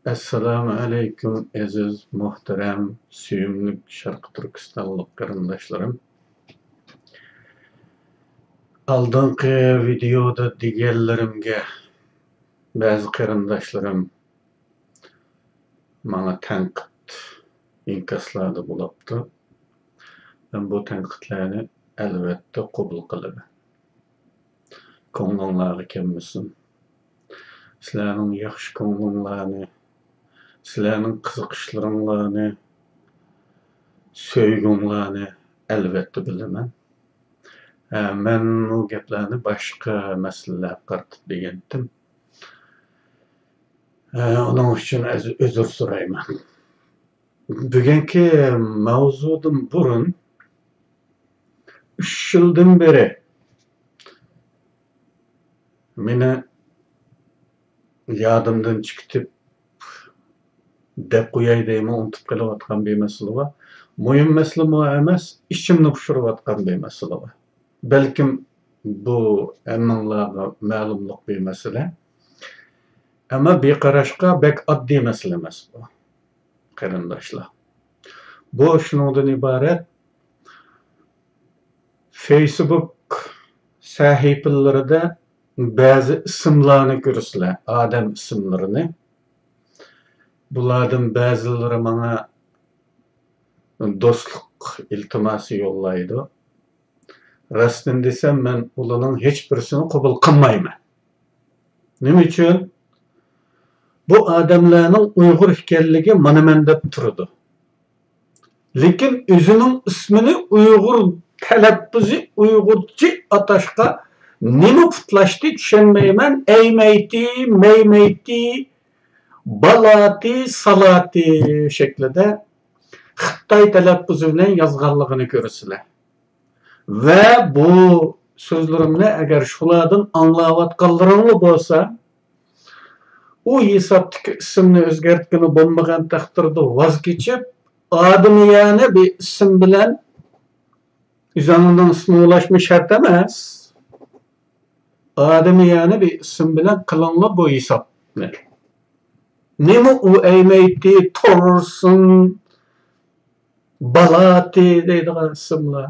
Assalamu alaikum aziz, muhterem, süyümlük Şarkı Türkistanlık qarindaşlarım. Aldınqı videoda digerlerimge bazı qarindaşlarım bana tanqid inkaslады bulaptı. Ben bu tanqidlarni elbette qabul qilaman. Ko'nglinlarga kelmesin. Sizlarning yaxshi ko'nglinlarni, sizlarning qiziqishlaringlarni, söygünglarni elbette bilaman. Men o gaplarni boshqa masalalarga qaratib degandim. Onun uchun uzr so'rayman. Bugungi mavzudan burun 3 yildan beri meni yodimdan chiqib deb qo'yay deyman, unutib qolayotgan bir masala bor. Muhim masala bu emas, ishimni pishirayotgan bir masala bor. Belkim bu hammanglarga ma'lumlik bir masala. Ama bir qarashqa bek oddiy masala emas bu. Qarindoshlar. Bu shundan iborat. Facebook sahifalarida ba'zi ismlarni ko'rsizlar, odam ismlarini. Bulardan ba'zilari menga do'stlik iltimosi yo'llaydi. Rastdan desam, men ularning hech birisini qabul qilmayman. Nima uchun? Bu odamlarning Uyg'ur ekanligi mana men deb turadi. Lekin o'zining ismini Uyg'ur talaffuzi Uyg'urcha atashqa nima putlashdi tushunmayman. Aymayti, maymayti, balati, salati şeklinde Xitoy talaffuzi bilan yozganligini ko'rsizlar. Ve bu so'zlarimni agar shulardan anglayotganlaringiz bo'lsa, o hisobdagi ismni o'zgartgani bo'lmagan taqdirda voz kechib, odamiyani bir ism bilan o'zining ismini ulashmish shart emas. Odamiyani bir ism bilan qilinglar bu hisobni. Nima u aymayti, torsin, balati deydigan ismlar.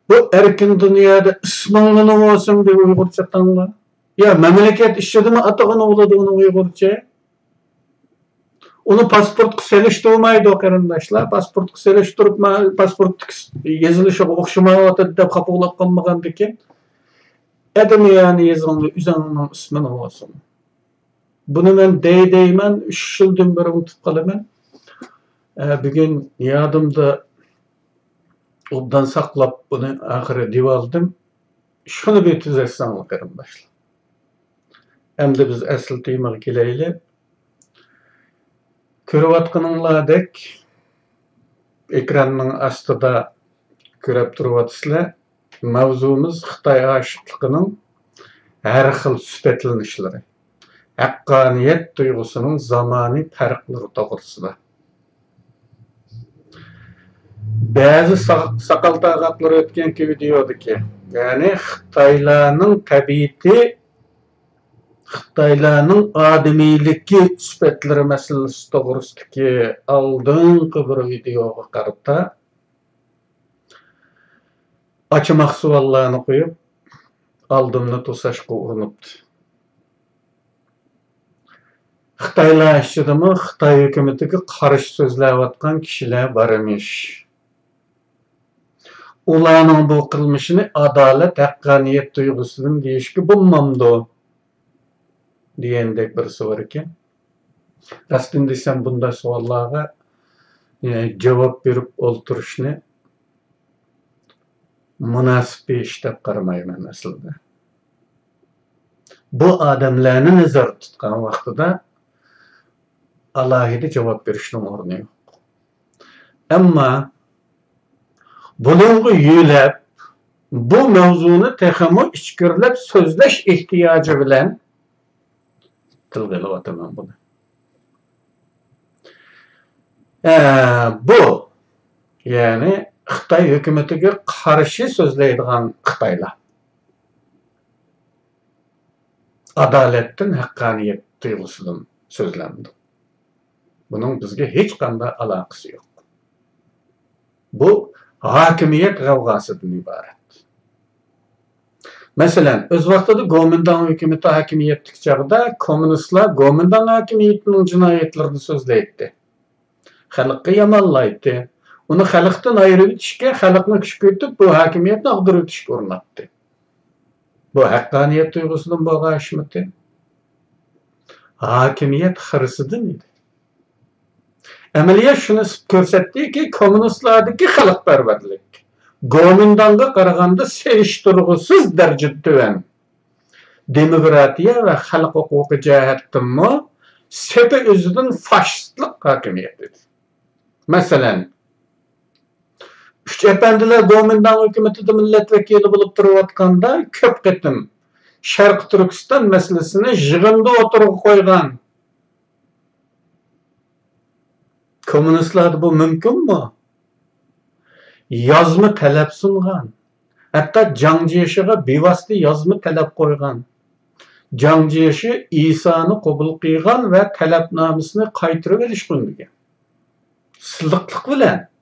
Bu erkin dünyada ismini ne olsun bir Uygurca tanla. Ya memleket işledimi atağını uladığını Uygurca. Onu pasport seliştirmeydi o qarindaşlar. Pasport seliştirip pasport yazılışı okşamaya deb kapılap kalmagandikin. Adam yani yazılanı üzerinin ismini olsun. Bunu ben deyman 3 yıldan beri unutup kalaman. Bugün yadımda obdan saklap bunu ahire divaldım. Şunu bir tüzetsen qarindaşlar. Hem de biz asıl temaga keleyli. Ko'rayotganinglardek ekranning ostida ko'rib turibsizlar. Mavzumuz Xitoy oshiqligining har xil sifatlanishlari. Haqqoniyat tuyg'usining zamoniy farqlari to'g'risida. Ba'zi saqal taqatlar o'tganki videodaki, ya'ni Xitoylarning tabiati, Xitoylarning odamiyligi sifatlari masalasi to'g'risidagi oldingi bir videoga qarata ochmoq savollarni qo'yib, oldimni to'sashga urinibdi. Xitoylar ichidami Xitoy hukumatiga qarshi so'zlayotgan kishilar bor emish. Ularning bu qilmishini adolat, haqqoniyat tuyg'usidan deyishga bo'lmamdi degandek birisi bor ekan. Rastdan desam bunday savollarga javob berib o'ltirishni munosib ish deb qaramayman aslida. Bu odamlarni nazarda tutgan vaqtida alohida javob berishning o'rni yo'q. Ammo buningga yo'lab bu mavzuni texmo ichkirilab so'zlash ehtiyoji bilan tilga olaman buni. Bu yani Xitoy hukumatiga qarshi so'zlaydigan Xitoylar. adaletden, hakkaniyet duygusundan sözlendi. Bunun bizge hiç qanday alakası yok. Bu hakimiyet gavgasıdan ibaret. Mesela öz vaqtida Gomindan hükümeti hakimiyetlik çağda komünistler Gomindan hakimiyetinin cinayetlerini sözleydi. Xalqqa yamanlaydı. Onu xalqdan ayırıp etişke, xalqni küçükütüp bu hakimiyetni agdırıp etişke ornattı. Bu hakkaniyet duygusundan boğa aşmıdı. Hakimiyet hırsıdın idi. Ameliyat şunu görsetti ki komünistlardaki xalqparvarlik Gomindanga qaraganda seviş durgusuz derecede töven. Demokratiya ve xalq hukuki cihettinmi sepe özüdün faşistlik hakimiyetidir. Mesela Üç efendiler Gomindan hükümetinde milletvekili bulup duruvatkanda köp ketim Şarkı Türkistan meselesini jığında oturup koygan. Komünistler bu mümkün mü? Yazma talep sungan. Hatta Cangciyeşi'ye bevasitə yazma talep koygan. Cangciyeşi İsa'nı kabul kıygan ve talepnamesini qaytırıp veriş koygan. Sılıklık bilen.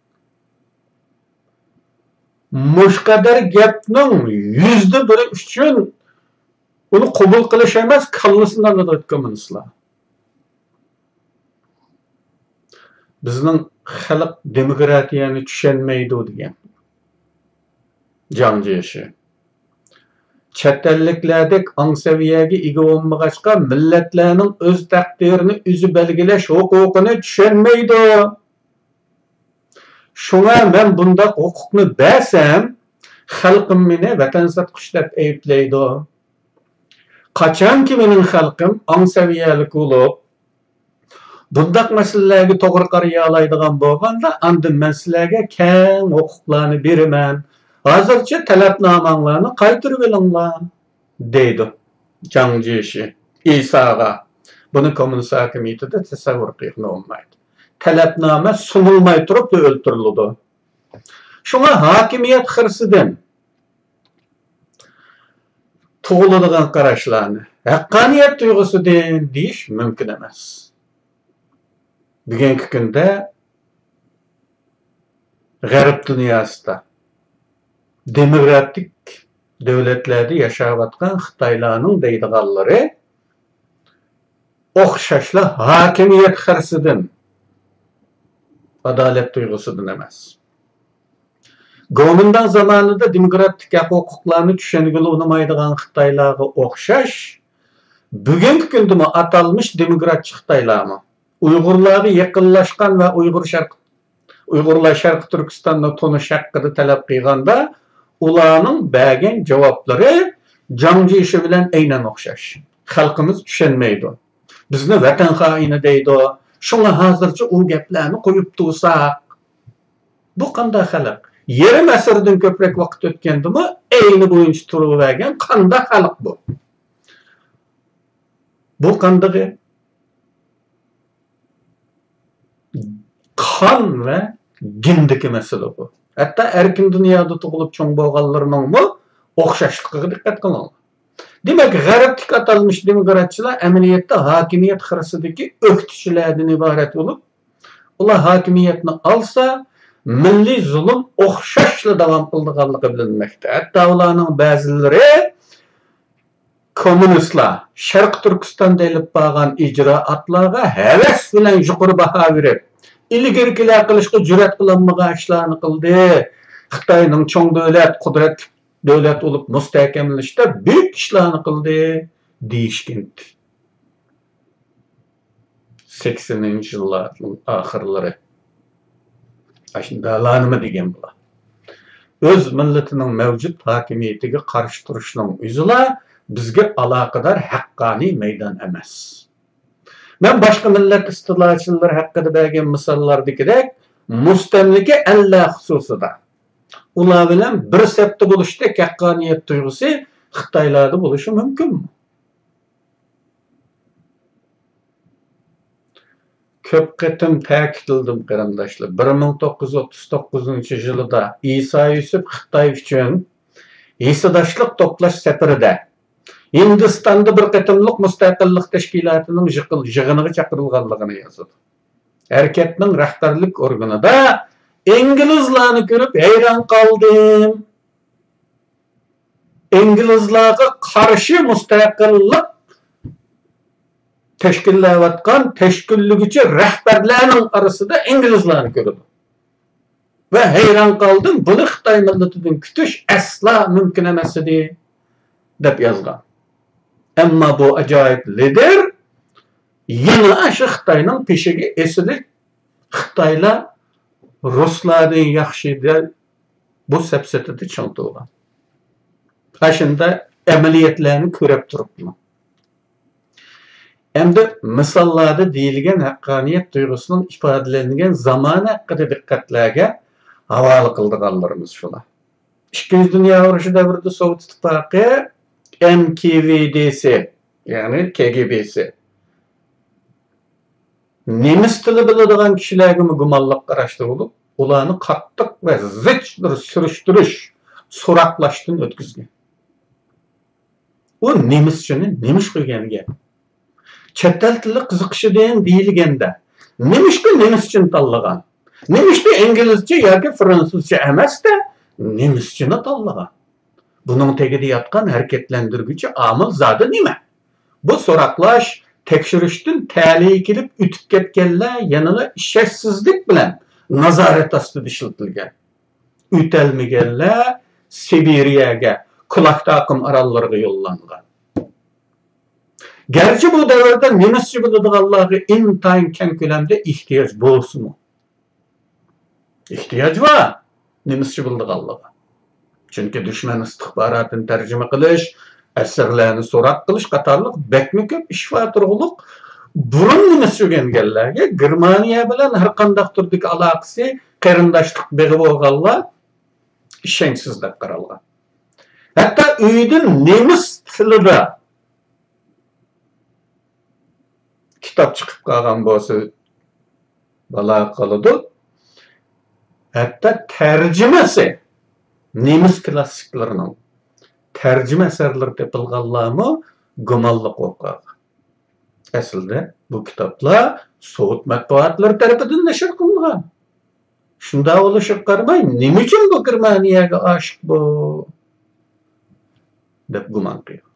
Muş kadar gapning %1 üçün onu kabul qilish emas, kallasından da komünistlar. Bizning xalq demokratiyani tushunmaydi degan. Cangciyeşi. Chet elliklardek ang saviyaga ega bo'lmag'achqa millatlarning o'z taqdirini o'zi belgilash huquqini tushunmaydi. Şuna men bundaq huquqni bersam, xalqim meni vatan satqich deb aybleydi. Qachonki mening xalqim ang saviyalik bo'lib, bundaq masalalarga to'g'ri qaraya oladigan bo'lganda, andin men sizlarga keng huquqlarni beraman. Hozircha talabnomanglarni qaytirib olinglar, deydi Cangciyeşi İsa'ga. Buni kommunist hokimiyatida tasavvur qilib olmaydi. Talabnoma sunulmay turib o'ltirildi. Şuna hakimiyet hırsidan tug'iladigan qarashlarni haqqoniyat tuyg'usidan deyish mumkin emas. Bugungi kunda G'arb dunyosida demokratik davlatlarda yashayotgan Xitoylarning deydiganlari o'xshashla hakimiyet hırsidan, adalet duygusudan emas. Gomindan zamanında demokratik huquqlarni tushungili unamaydigan Xitoylarga o'xshash, bugungi kunda atalmış demokratchi Xitoylarmi Uyg'urlarga yaqinlashgan va Uyg'urlar Sharq Turkistonda tonish haqida talab qilganda ularning bergan javoblari Cangciyeşi bilan aynan o'xshash. Xalqimiz tushunmaydi. Bizni vatan xoini deydi. Şuna hozircha u gaplarni qo'yib tursak, bu qanday xalq? Yarım asrdan ko'proq vaqt o'tgandimi, ayni bo'yicha turavergan qanday xalq bu? Bu qanday qon va gindiki masala bu. Hatta erkin dunyoda tug'ilib cho'ng bo'lganlarning o'xshashligiga diqqat qiling. Demek G'arblik atalmış demokratchilar amaliyotda hakimiyet hırsidagi o'qituvchilardan iborat bo'lib, ular hakimiyetni olsa, milliy zulm o'xshashla davom qildiganligi bilinmoqda. Hatta ularning ba'zilari kommunistlar Sharq Turkiston deyilib bo'lgan ijroatlarga havas bilan yuqori baho berib, ilgirkilar qilishga jur'at qilolmagan ishlarni qildi. Xitoyning cho'ng davlat qudratli devlet olup müstehkemleşte büyük işlerini kıldı deyişkin. 80'li yılların ahırları. Şimdi alanımı degen bula. Öz milletinin mevcut hakimiyetiga karşı turuşunun üzüla bizge alakadar haqqani meydan emas. Ben başka millet istilaçılar hakkında bergen misallardikidek mustemlike elle hususida. Ular bilan bir septe bo'lishda haqqoniyat tuyg'usi Xitoylarda bo'lishi mumkinmi? Ko'p qatim ta'kidladim qarindoshlar. 1939-yilda İsa Yusuf Xitoy uchun hisodoshlik to'plash safarida Hindistan'da bir qatımlıq müstaqillıq təşkilatının yığınığı çaqırılğanlığını yazdı. Hareketning rahbarlik organida İngilizlarni ko'rib hayron qoldim. İngilizlarga qarshi mustaqillik tashkillayotgan tashkillovchi rahbarlarning orasida İngilizlarni ko'rdim. Ve hayron qoldim. Buni Xitoy millatidan kutish asla mumkin emas edi deb yozgan. Ammo bu ajoyib lider yana shu Xitoyning peshiga esilib Xitoylar Ruslardan yaxshi deb bu sapsatida cho'ntirgan. Aşında ameliyatlarını ko'rib turibman. Endi misollarda deyilgan haqqoniyat tuyg'usining ifodalangan zamoni haqida diqqatlarga havola qildiganlarimiz shular. 2. Dünya urushi davrida Sovet ittifoqi NKVD'si, ya'ni KGB'si nemis tili biladigan kishilarga gumonlab qarashdi bo'lib, ularni qattiq va zich bir surishtirish, so'roqlashdan o'tkazgan. O nemischini nemish qilganiga chet el tili qiziqishidan deyilganda nemishga nemischini tanlagan, nemishga inglizcha yoki fransuzcha emasda nemischini tanlagan. Buning tagida yotgan harakatlantiruvchi omil zodi nima? Bu so'roqlash, tekshirishdan ta'liq kelib o'tib ketganlar yanada ishonchsizlik bilan nazorat ostida ishlatilgan. O'talmaganlar Sibiriyaga, Kulak takım arallarına yollangan. Gerçi bu devirde nemisçi biladiganlarga intayin keng ko'lamda ihtiyoç bo'lsinmi? Ihtiyoç var nemisçi biladiganlarga. Çünkü düşman istihbaratını tercüme qilish, asirlarni so'roq qilish qatorliq bekmi ko'p ish va turg'uliq burun nemisçi o'rganganlarga Germaniya bilan har qanday turdagi aloqasi, qarindoshlik beg'i bo'lganlar ishonchsiz deb qaralgan. Hatta uydan nemis tilida kitap chiqib qolgan bo'lsa bala qoladi. Hatta tercümesi nemis klassiklarining tercüme eserleri topilganlarmi gumonliq o'qigan. Aslida bu kitoblar Sovet matbuotlari tarafidan nashr qilingan. Shunda olishib qarmay, nima uchun bu Germaniyaga oshiq bu deb gumon qilgan.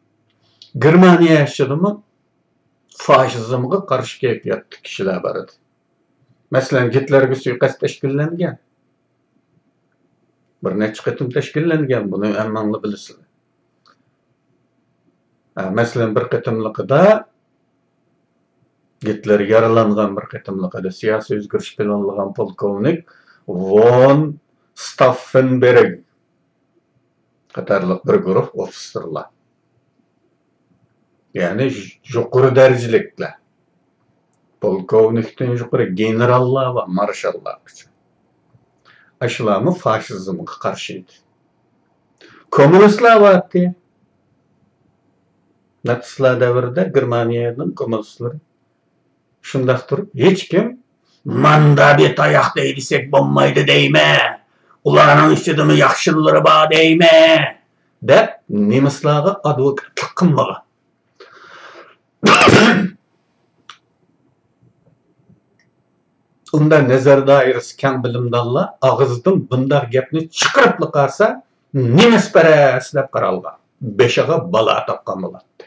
Germaniya ishidimi faşizmga qarshi kayfiyatli kishilar bor edi. Masalan, Hitlerga suiqasd tashkillangan. Bir necha qatim tashkillangan, buni hammanglar bilasizlar. Masalan, bir qatimliqida Hitler yaralangan bir qatimliqida siyosiy o'zgarish planlagan polkovnik von Stauffenberg qatorliq bir guruh ofitserlar. Yani yuqori darajaliklar. Polkovnikdan yuqori generallar va marshallar. Aşılarmı faşizmga qarshi edi. Kommunistlar vaqti Natslar davrida Germaniyaning kommunistlari shundaq turib, hech kim manda bet oyoqda desak bo'lmaydi deymi? Ularning ichidami yaxshilari bor deymi? deb nemislarga advokatlik qilmagan. Unda nazar doirasi keng bilimdonlar og'zidan bunday gapni chiqarib qarasa, nemis paras deb qaralgan. Beshaga balo topgan bo'ladi.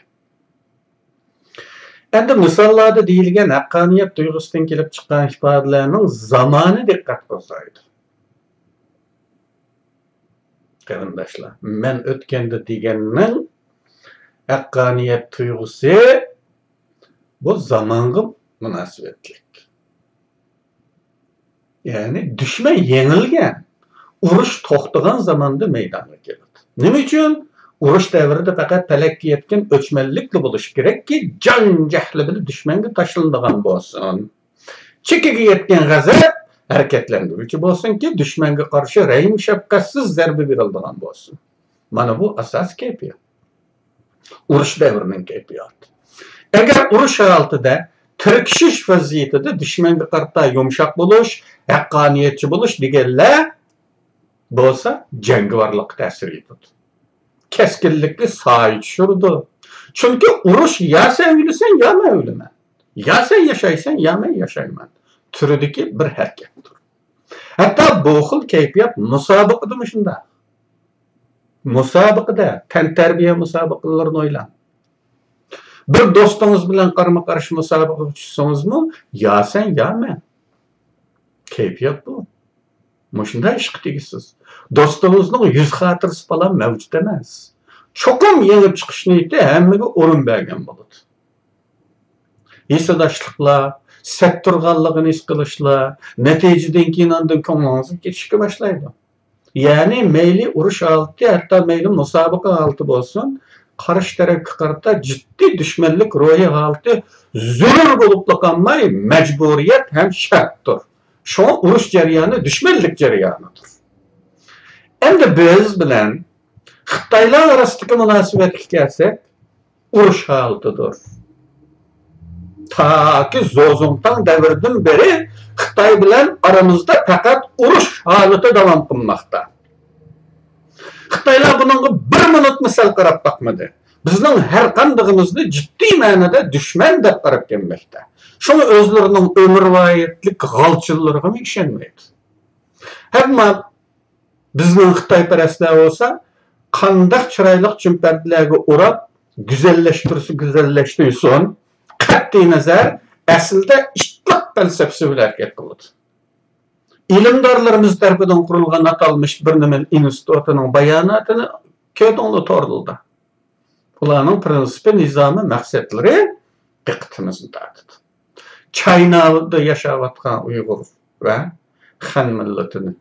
Endi misollarda deyilgan haqqoniyat tuyg'usidan kelib chiqqan ifodalarning zamoni diqqat qo'zg'aydi. Qarindoshlar, men o'tganda deganning haqqoniyat tuyg'usi bu zamonga munosabatlik. Yani düşman yenilgan, urush to'xtagan zamonda maydonga keladi. Nima uchun? Urush davrida faqat talakka yetgan o'chmanlikli bo'lish kerakki, jon jahli bilan dushmanga tashlanadigan bo'lsin. Chekiga yetgan g'azab harakatlantiruvchi bo'lsinki, dushmanga qarshi rahim shafqatsiz zarba beriladigan bo'lsin. Mana bu asos kayfiyat. Urush davrining kayfiyati. Agar urush holatida tirkishish vaziyatida dushmanga qarata yumshoq bo'lish, haqqoniyatchi bo'lish deganlar bo'lsa, jangovarlik ta'sir etadi. Keskinlikli soy tushirdi. Çünkü uruş ya sen ölüsen ya ben ölümen. Ya sen yaşaysan ya ben yaşayman. Türüdeki bir harekettir. Hatta bu xil keyfiyat musabıqıda şunda. Musabıqıda, tenterbiye musabıqalarını oylan. Bir dostunuz bilen qarama-qarşı musabıqa düşseniz mi? Ya sen ya ben. Keyfiyat bu. Şunda iş qıtigisiz. Dostunuzun yüz hatırısı falan mevcut emas. Çokum yengip çıkış niyeti hemmege orun bergen boludu. Hissedaşlıkla, sektorgallıgını his kılışla, neticeden keyin andan konuğunuzu geçişke başlaydı. Yani meyli uruş altı, hatta meyli musabıqa altı bolsun, karış taraf karta ciddi düşmanlık ruhi altı zürür bolup kalmay mecburiyet hem şarttır. Şu uruş jaryanı düşmanlık jaryanıdır. Endi biz bilen Xitaylar arasındaki münasebetki gelsek, uruş halıdır. Ta ki Zozongtan devirden beri Xitay bilen aramızda fakat uruş halıtı devam kılmakta. Xitaylar bunun bir minut misal qarab bakmadı. Bizning her kandığımızda ciddi manada düşman dep qarab gelmekte. Şunu özlerinin ömürvayetlik galçıllığına işenmeydi. Hem bizning Xitayperestler olsa qandaq çıraylık cümperdilerge urap, güzelleştirsin, qat'i nazar, aslında iştlak felsefesi bilen hareket kıldı. İlimdarlarımız tarafından kurulgan atalmış bir nimen institutunun bayanatını köydüğünde toruldu. Ulanın prinsipi, nizamı, maksatları diqqatimizin dağıtıdı. Çaynalı'da yaşavatkan Uygur ve Han milletini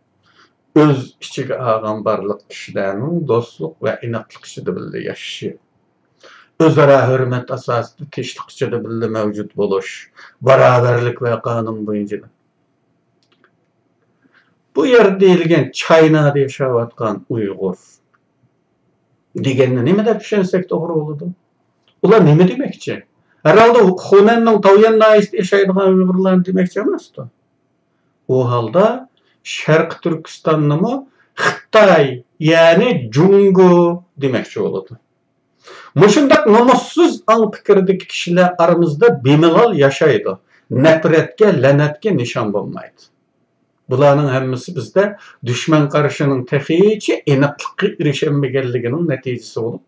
öz içige ağan barlık kişilerinin dostluk ve inatlık içinde bildi yaşaşı. Özara hürmet asaslı teşlik içinde bildi mevcut buluş, beraberlik ve kanun boyunca. Bu yer deyilgen Çayna'da yaşavatkan Uygur degenini nime de düşünsek doğru olurdu? Ulan nime demekçi? Herhalde Hunan'ın Tavyan naist yaşaydıgan Uygurlar demekçi emasdı. O halda Şarkı Türkistan'ı mı Xitay yani Cungu demekçi olurdu. Muşundak namussuz an fikirdeki kişiler aramızda bemalol yaşaydı. Nefretke, lanetke nişan bulmaydı. Bularning hemmisi bizde düşman qarşının tehici aniqlikka erişenmegenliginin neticesi olup,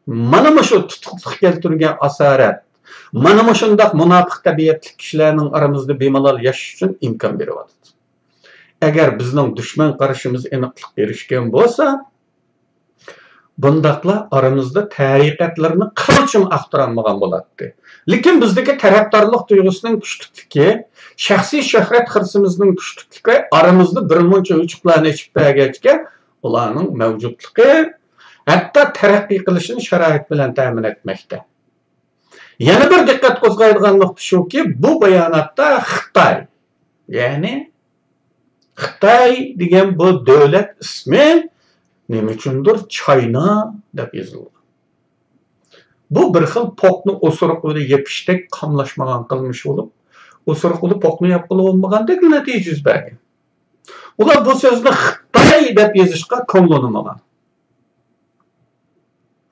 mana şu tutuqliq keltirgen asarat, mana şundaq munafiq tabiatli kişilerning aramızda bemalol yaşash uchun imkon beryapti. Agar bizning düşman qarşımız aniqlik erişken bolsa, bundaqlar aramızda tariqatlarni qilchim aqtaranmagan bo'lardi. Lekin bizdeki taraftarlık duygusunun güçlüklüğü, şahsi şöhret hırsimizin güçlüklüğü aramızda bir muncha uçuklarını içip bergechke, ularning mevcutluğu hatta terakki qilishini şaroit bilan ta'min etmekte. Yana bir dikkat qo'zg'aydigan nuqta shuki, bu bayonotda Xitoy, ya'ni Xitoy degan bu davlat ismi nima uchundir China deb yozilgan. Bu bir xil pokni o'siriqni yepishtek qamlashmagan qilmish bo'lib, o'siriqni pokni yapqili olmagandek natija yuz bergan. Ular bu so'zni Xitoy deb yozishga ko'nglinmagan.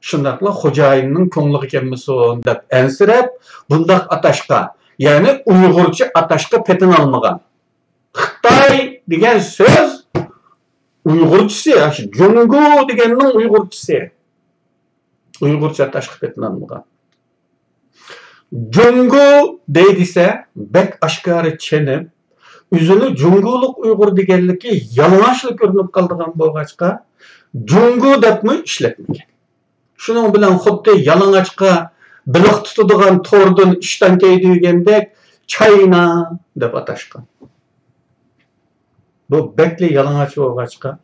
Shundaqla xo'jayinning ko'ngliga kelmasin deb ansirab, bundaq atashqa, ya'ni Uyg'urcha atashqa petin olmagan. Xitoy degan so'z Uyg'urchasi, Jungu deganning Uyg'urchasi. Uyg'urcha atashqa petin olmagan. Jungu deydise, bek aşkarı çenip, üzünü Junguluk Uygur degenliki yalınçlı görünüp kaldıgan bolgaçka, Jungu depmi işletmegen. Şunun bilen xuddi yalınçqa biliq tutadigan tordun işten keydigendek China dep atashgan. Bu bekli yalınç bolgaçka.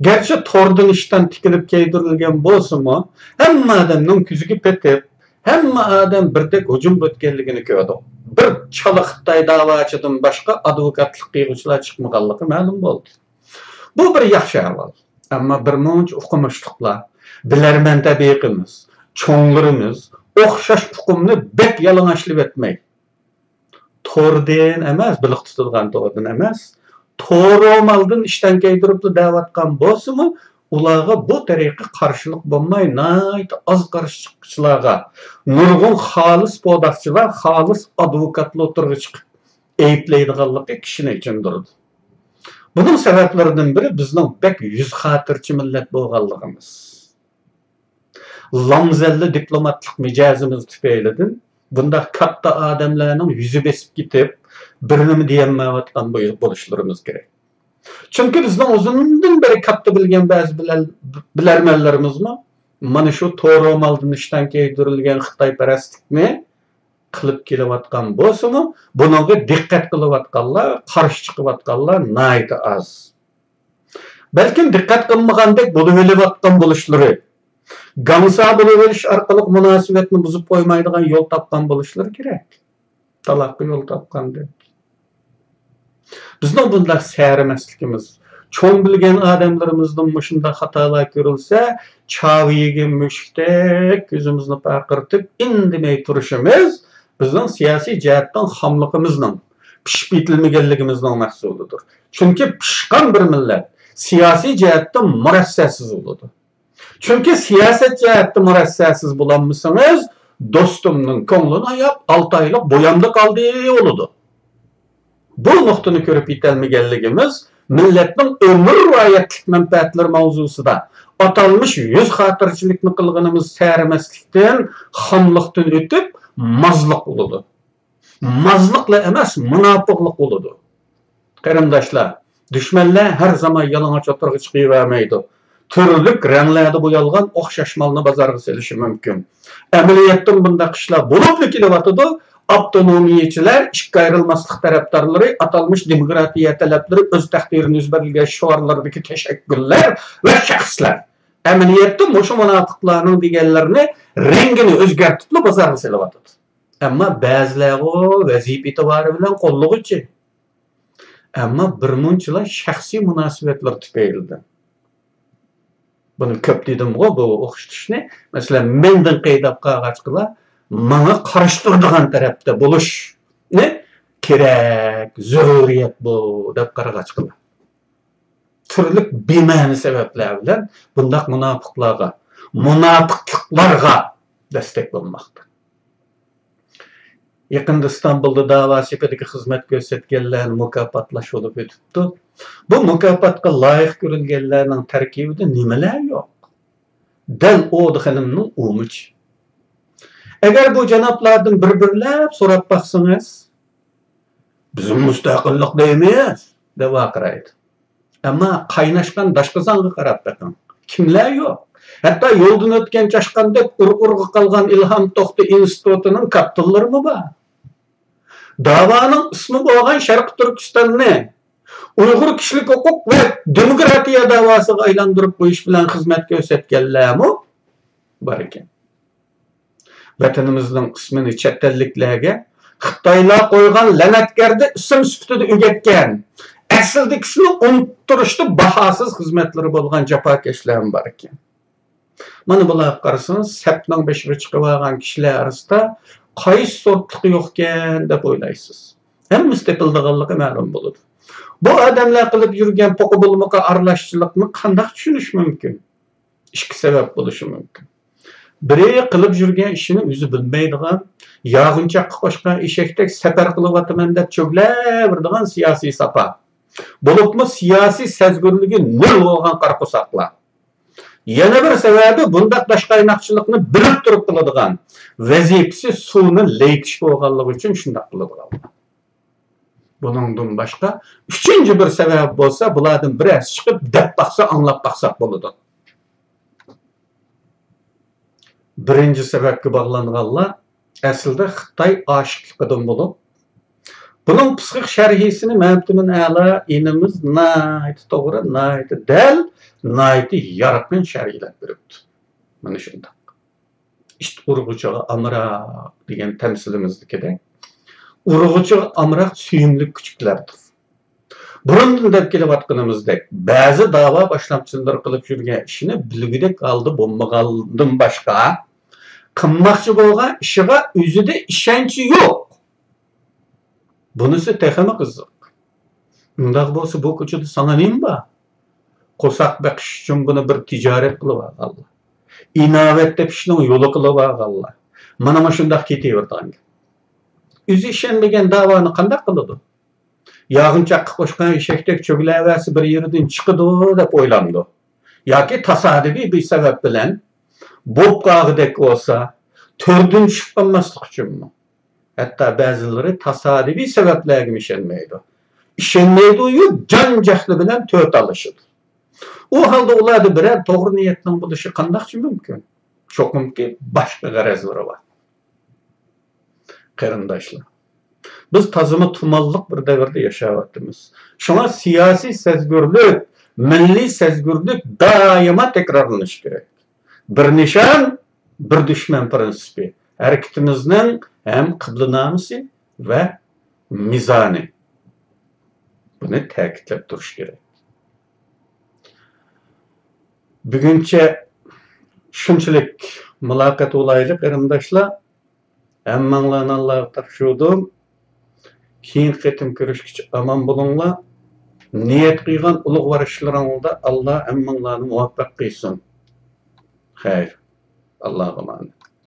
Gerçi tordun işten tikilip keydirilgen bolsunmu, hamma adamning kuzugi petip, hamma adam birdek hujum o'tganligini ko'rdi. Bir chala Xitoy da'vochidan boshqa advokatlik qiluvchilar chiqmaganligi ma'lum bo'ldi. Bu bir yaxshi ahvol. Ammo bir muncha o'qimishliqlar, bilarman tabiqimiz, cho'nglarimiz o'xshash huquqni bek yalang'ochlab etmay. To'rdan emas, biliq tutilgan to'rdan emas, to'g'ri omaldan ishdan keydirib da'vatgan bo'lsa-mu, Ulağa bu tariqa qarşılıq bulmay, nayt az qarşılıqçılarga, nurgun halis podakçılar, halis advokatlı oturgu çıkıp eypleydiğallıqı kişinin için durdu. Bunun sebeplerinden biri bizning pek yüz hatırçı millet bolğanlığımız. Lamzelli diplomatlık micazımız tüpeylidin, bunda katta adamlarının yüzü besip gitip, birini mi diyemmevattan buluşlarımız gerek. Çünkü bizden uzundan beri katta bilgen bazı bilermellerimiz mi? Mana şu to'g'ri maldın işten keydirilgen Xitoy parastlikni qilib kelayotgan bo'lsa-mu, bunga diqqat qilayotganlar, qarshi chiqayotganlar nayta az. Balkim diqqat qilmagandek bo'lib kelayotgan bo'lishlari, gamsa bo'lib olish orqali munosabatni buzib qo'ymaydigan yo'l topgan bo'lishlari kerak. Talaqqa yo'l topgandek. Bizning bunday saramasligimiz, çoğun bilgen adamlarımızdan başında hatalar görülse, çaviye müştek gözümüzü pakırtıp indimey turuşumuz, bizden siyasi cihetten hamlıkımızdan, pişip itilmegenligimizden mahsuludur. Çünkü pişkan bir millet, siyasi cihetten murassasiz oldu. Çünkü siyaset cihetten murassasiz bulanmışsınız, dostumның ko'nglini yap, 6 aylık boyamda kaldığı oldu. Bu noktunu körüp itelmegenligimiz, milletning ömür rayetlik menfaatleri mavzusida atalmış yüz hatırçılıkını kılgınımız sərməslikten, xamlıqdan ötüp, mazlık oludu. Mazlıkla emas, münafıqlık oludu. Qarindaşlar, düşmanlar her zaman yalana çatırgı çıkıvermeydi. Türlük renglerde boyalgan oxşaşmalını bazarga selişi mümkün. Əməliyyatdan bunda kişiler bulup kelevatıdı. Avtonomiyeçiler, işe ayrılmazlık taraftarları, atalmış demokratiya talepleri, öz takdirini üzberilgen şuarlardaki teşekkürler ve şahslar. Əməliyyatda moşu münafıqlarının digellerini rengini özgertipli bazarga selevatıdı. Ama bazıları o vaziyip itibarı bilen kolluğu için. Ama bir munçılar şahsi münasibetler tüpeyildi. Bunu köp dedim o, bu oxşitişini. Mesela menden qeydap qağaçqılar, bana karıştırdıgan tarafta buluş ne? Kerek, zürriyet bu, dep qaraçqılar. Türlük bimani sebepler bilen bundak münafıklarga destek bulmakta. Yakında İstanbul'da dava sepedeki hizmet göstergenlerin mükaffatlaş olup ötüptü. Bu mükafatga layık görülgenlerinin terkibide nimeler yok. Del o dıkhanımның umuç. Eğer bu canaplardan birbirlep sorap baksanız, bizim müstakillik demeyiz, de vakıraydı. Ama kaynaşkan daşkızanğı qarap bakın. Kimler yok? Hatta yoldan ötken çaşkanda urgu kalgan İlham Toxtu İnstitutunun kaptılları mı var? Davanın ismi boğan Şarkı Türkistan'ı Uygur kişilik hukuk ve demokratiya davası aylandırıp bu iş bilen hizmet göstergenler mi? Var iken. Vatanımızın ismini çetelliklerge Xitaylar koygan lanetgerde isim süftüdü ügetken asildikisini unutturuştu bahasız hizmetleri bolgan japakeşlerim var iken. Mana bular qarasanız sepning beshiga chiqib olgan kishilar orasida qaysi sortliq yo'qkan deb o'ylaysiz. Hammasi tepildiganligi ma'lum bo'ladi. Bu odamlar qilib yurgan poqa bo'lmoqqa aralashchilikni qanday tushunish mumkin? Ikki sabab bo'lishi mumkin. Biri qilib yurgan ishini o'zi bilmaydigan, yog'inchoqqa qo'shgan eshakdek safar qilyapman deb cho'glayveradigan siyosiy sapa. Bo'libmi siyosiy sezgirligi nol bo'lgan qarqusaqlar. Yana bir sebebi bundaq daşqaynaqçılıqni bilib turib qiladigan, vazifasi suvni leytish bo'lganligi uchun shunday qiladigan. Buningdan boshqa üçüncü bir sebep bo'lsa, bulardan birasi chiqib deb baqsa, anglab baqsaq bo'ladi. Birinci sebepga bog'langanlar aslida Xitoy oshiqligidan bo'lib, bunun psixik sharhisini ma'lumotun a'la inimiz nayt to'g'ri, nayt dal, nayt yarqin sharhlab beribdi. Mana shunday. İşte urg'uchaga amroq degan tamsilimizdikidek, urg'uchaga amroq suyimli kuchuklardir. Burundan deb kelayotganimizdek, ba'zi da'vo boshlamchilar qilib yurgan ishini bilgidek aldı bo'lmagandan boshqa qilmoqchi bo'lgan ishiga o'zida ishonchi yo'q. Bunisi texmi qiziq. Undaq bo'lsa bu ko'chada sana nima bor? Qo'saq beqish uchun buni bir tijorat qilib olganlar. İnovat deb ishning yo'li qilib olganlar. Mana shundoq ketaverdi. O'zi ishonmagan davoni qanday qiladi? Yağınçaqqa qo'shgan eshakdek cho'glavasi bir yerdan chiqadi deb o'ylandi. Yoki tasodifiy bir sabab bilan bo'p qolg'idek bo'lsa, to'rdan tushib qolmaslik uchunmi? Hatto ba'zilari tasodifiy sabablarga ishonmaydi. Ishonmaydi-yu, jon jahli bilan to'rt alishadi. O halda ularda birer to'g'ri niyatning bo'lishi qanday mumkin? Cho'qimki boshqa g'arazlari bor. Qarindoshlar, biz tazimi tumanliq bir davrda yashayapmiz. Shuna siyosiy sezgurlik, milliy sezgurlik doimo takrorlanishi kerak. Bir nishon, bir dushman prinsipi. Harakatimizning ham qiblanamisi va mizoni. Buni ta'kidlab turish kerak. Buguncha shunchalik muloqot olaylik qarindoshlar. Hammanglarni Allohga topshirdim. Keyin qatim ko'rishgacha omon bo'linglar. Niyat qilgan ulug'vor ishlaringizda Alloh hammanglarni muvaffaq qilsin. Xayr. Allohga emanet.